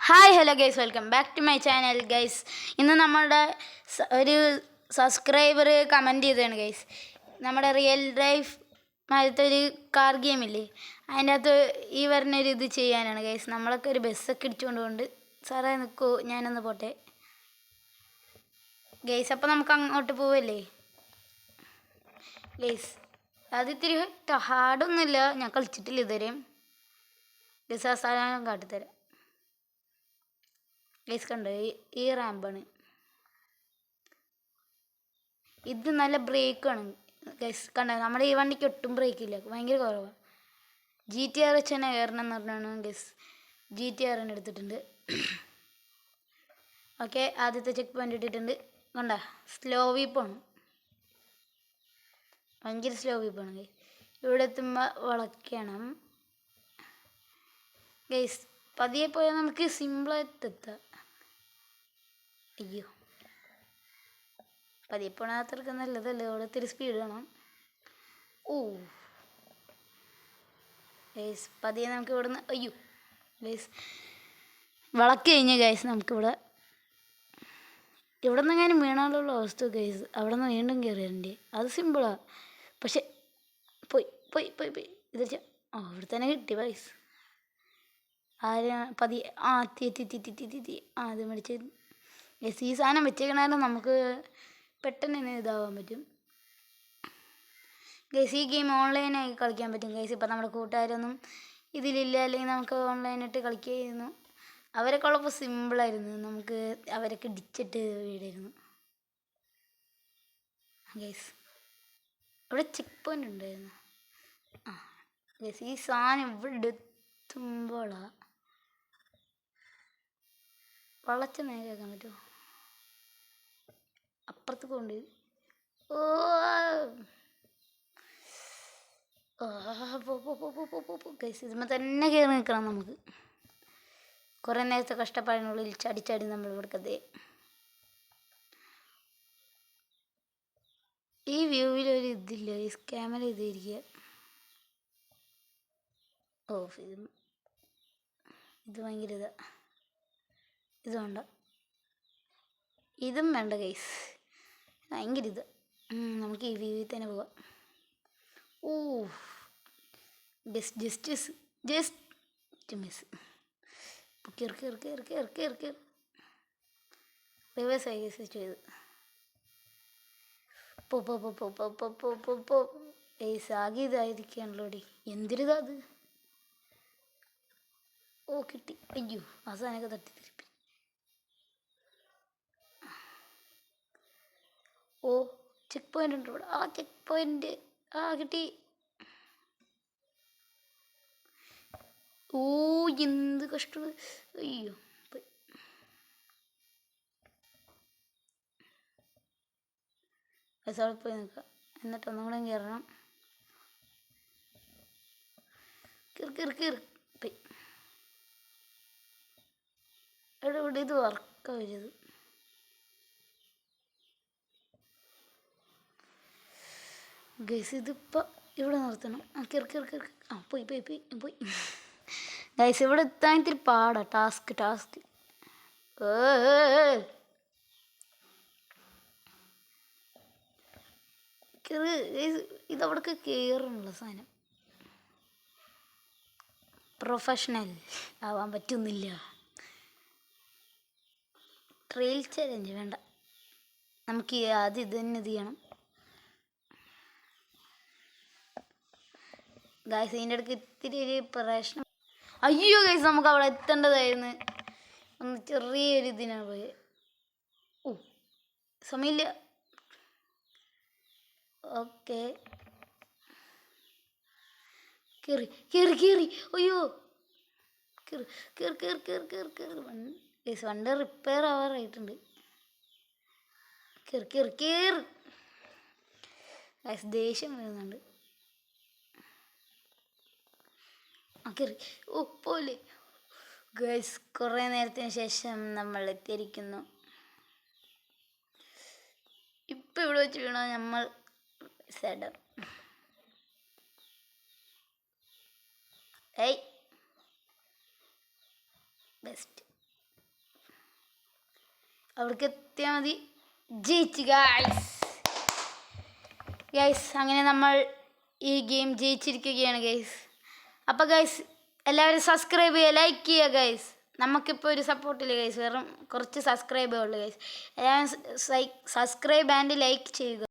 Hi hello guys, welcome back to my channel guys. ഇന്ന് നമ്മളുടെ ഒരു സബ്സ്ക്രൈബർ കമൻറ്റ് ചെയ്തതാണ് ഗൈസ്. നമ്മുടെ റിയൽ ലൈഫ് മാതിരത്തെ ഒരു കാർ ഗെയിമില്ലേ, അതിൻ്റെ അകത്ത് ഈ പറഞ്ഞൊരു ഇത് ചെയ്യാനാണ് ഗൈസ്. നമ്മളൊക്കെ ഒരു ബസ്സൊക്കെ ഇടിച്ചുകൊണ്ട് പോകുന്നുണ്ട്. സാറേ നിൽക്കൂ, ഞാനൊന്ന് പോട്ടെ ഗൈസ്. അപ്പോൾ നമുക്ക് അങ്ങോട്ട് പോവല്ലേ ഗൈസ്. അത് ഇത്തിരി ഹാർഡൊന്നുമില്ല, ഞാൻ കളിച്ചിട്ടില്ല ഇതുവരെയും ഗൈസ്. ആ സ്ഥലം കാട്ടിത്തരാം ഗൈസ്. കണ്ടോ, ഈ റാമ്പാണ് ഇത്. നല്ല ബ്രേക്കാണ് ഗൈസ്. കണ്ടോ, നമ്മുടെ ഈ വണ്ടിക്ക് ഒട്ടും ബ്രേക്കില്ല, ഭയങ്കര കുറവാണ്. GTR വെച്ച് തന്നെ കയറണം എന്ന് പറഞ്ഞാണ് ഗൈസ്. GTR തന്നെ എടുത്തിട്ടുണ്ട്. ഓക്കെ, ആദ്യത്തെ ചെക്ക് പോയിന്റ് ഇട്ടിട്ടുണ്ട്. കണ്ട, സ്ലോ വീപ്പാണ്, ഭയങ്കര സ്ലോ വീപ്പാണ് ഗൈസ്. ഇവിടെ എത്തുമ്പോൾ വളയ്ക്കണം ഗൈസ്. പതിയെ പോയാൽ നമുക്ക് സിമ്പിളായിട്ട് എത്താം. അയ്യോ, പതിയെ പോണാത്രക്ക് നല്ലതല്ലേ, അവിടെ ഒത്തിരി സ്പീഡ് വേണം. ഓ ഗൈസ്, പതിയെ നമുക്ക് ഇവിടെ നിന്ന്, അയ്യോ ഗൈസ്, വളക്ക് കഴിഞ്ഞ് ഗൈസ്. നമുക്കിവിടെ ഇവിടെ നിന്ന് എങ്ങനെ വീണാലുള്ള അവസ്ഥ ഗൈസ്. അവിടെ നിന്ന് വീണ്ടും കയറിയതിൻ്റെ അത് സിമ്പിളാണ്, പക്ഷെ പോയി പോയി പോയി പോയി ഇത് ഇവിടെ തന്നെ കിട്ടി ഗൈസ്. പതിയെ എത്തി അത് മേടിച്ച് ഗൈസ്. ഈ സാധനം വെച്ചേക്കണാലും നമുക്ക് പെട്ടെന്ന് തന്നെ ഇതാവാൻ പറ്റും ഗൈസ്. ഈ ഗെയിം ഓൺലൈനായി കളിക്കാൻ പറ്റും ഗൈസ്. ഇപ്പം നമ്മുടെ കൂട്ടുകാരൊന്നും ഇതിലില്ല, അല്ലെങ്കിൽ നമുക്ക് ഓൺലൈനായിട്ട് കളിക്കുകയായിരുന്നു. അവരൊക്കെ ഉള്ളപ്പോൾ സിമ്പിളായിരുന്നു, നമുക്ക് അവരൊക്കെ ഇടിച്ചിട്ട് വീടായിരുന്നു ഗൈസ്. ഇവിടെ ചെക്ക് പോയിൻ്റ് ഉണ്ടായിരുന്നു. ഗൈസ്, ഈ സാധനം ഇവിടെ എത്തുമ്പോഴാണ് വളച്ച നേരെയാക്കാൻ പറ്റുമോ? അപ്പുറത്ത് കൊണ്ട് ഗൈസ്, ഇതുമ്പോൾ തന്നെ കയറി നിൽക്കണം നമുക്ക്. കുറേ നേരത്തെ കഷ്ടപ്പാടിനുള്ളിൽ ചാടി നമ്മൾ ഇവിടുക്കത്തെ ഈ വ്യൂവിലൊരു ഇതില്ല, ഈ ക്യാമറ ഇതിരിക്കുക. ഓഫ് ഇത് ഭയങ്കര ഇത് വേണ്ട, ഇതും വേണ്ട ഗൈസ്, ഭയങ്കര ഇത്. നമുക്ക് ഈ വ്യൂവിൽ തന്നെ പോവാം. ഓ ജസ്റ്റ് മിസ്. കയറി റിവേഴ്സ് ആയി ഗൈസ് ചെയ്ത്. ഗൈസ്, ആകെ ഇതായിരിക്കുകയാണല്ലോടി, എന്തൊരിതാ അത്. ഓ കിട്ടി. അയ്യോ, ആ സാധനമൊക്കെ തട്ടിത്തിരിപ്പി. ഓ ചെക്ക് പോയിന്റ് ഉണ്ട് ഇവിടെ. ആ ചെക്ക് പോയിന്റ് കിട്ടി. ഓ എന്ത് കഷ്ടം. അയ്യോ, അവിടെ പോയി നിൽക്കുക, എന്നിട്ട് ഒന്നും കൂടെ കയറണം. കയറി പോയി. ഇവിടെ ഇത് വർക്കാണ് വരുന്നത്. ഗൈസ്, ഇതിപ്പോൾ ഇവിടെ നിർത്തണം. കയറി പോയി ഗൈസ്. ഇവിടെ എത്താൻ ഇത്തിരി പാടാ, ടാസ്ക് ഇതവിടേക്ക് കയറുന്നുള്ള സാധനം. പ്രൊഫഷണൽ ആവാൻ പറ്റുന്നില്ല. ട്രെയിൽ ചലഞ്ച് വേണ്ട, നമുക്ക് ആദ്യം ഇത് തന്നെ ഇത് ചെയ്യണം ഗൈസ്. ഇതിൻ്റെ ഇടയ്ക്ക് ഇത്തിരി ഒരു പ്രശ്നം. അയ്യോ ഗൈസ്, നമുക്ക് അവിടെ എത്തേണ്ടതായിരുന്നു. ഒന്ന് ചെറിയൊരു ഇതിനാണ് പോയത്. ഓ സമയമില്ല. ഓക്കെ, കയറി. അയ്യോ, കയറി. ഗൈസ്, വണ്ടി റിപ്പയർ ആവാറായിട്ടുണ്ട്. കയറി ഗൈസ്, ദേഷ്യം വരുന്നുണ്ട്. കയറി. ഓ പോലെ ഗൈസ്, കുറേ നേരത്തിന് ശേഷം നമ്മൾ എത്തിയിരിക്കുന്നു. ഇപ്പം ഇവിടെ വെച്ച് വീണോ നമ്മൾ സെഡർ. ബെസ്റ്റ് അവിടേക്ക് എത്തിയാൽ മതി. ജയിച്ചു ഗൈസ്. ഗൈസ് അങ്ങനെ നമ്മൾ ഈ ഗെയിം ജയിച്ചിരിക്കുകയാണ് ഗൈസ്. അപ്പോൾ ഗൈസ് എല്ലാവരും സബ്സ്ക്രൈബ് ചെയ്യുക, ലൈക്ക് ചെയ്യുക ഗൈസ്. നമുക്കിപ്പോൾ ഒരു സപ്പോർട്ടില്ല ഗൈസ്, വെറും കുറച്ച് സബ്സ്ക്രൈബേ ഉള്ളൂ ഗൈസ്. എല്ലാവരും സബ്സ്ക്രൈബ് ആൻഡ് ലൈക്ക് ചെയ്യുക.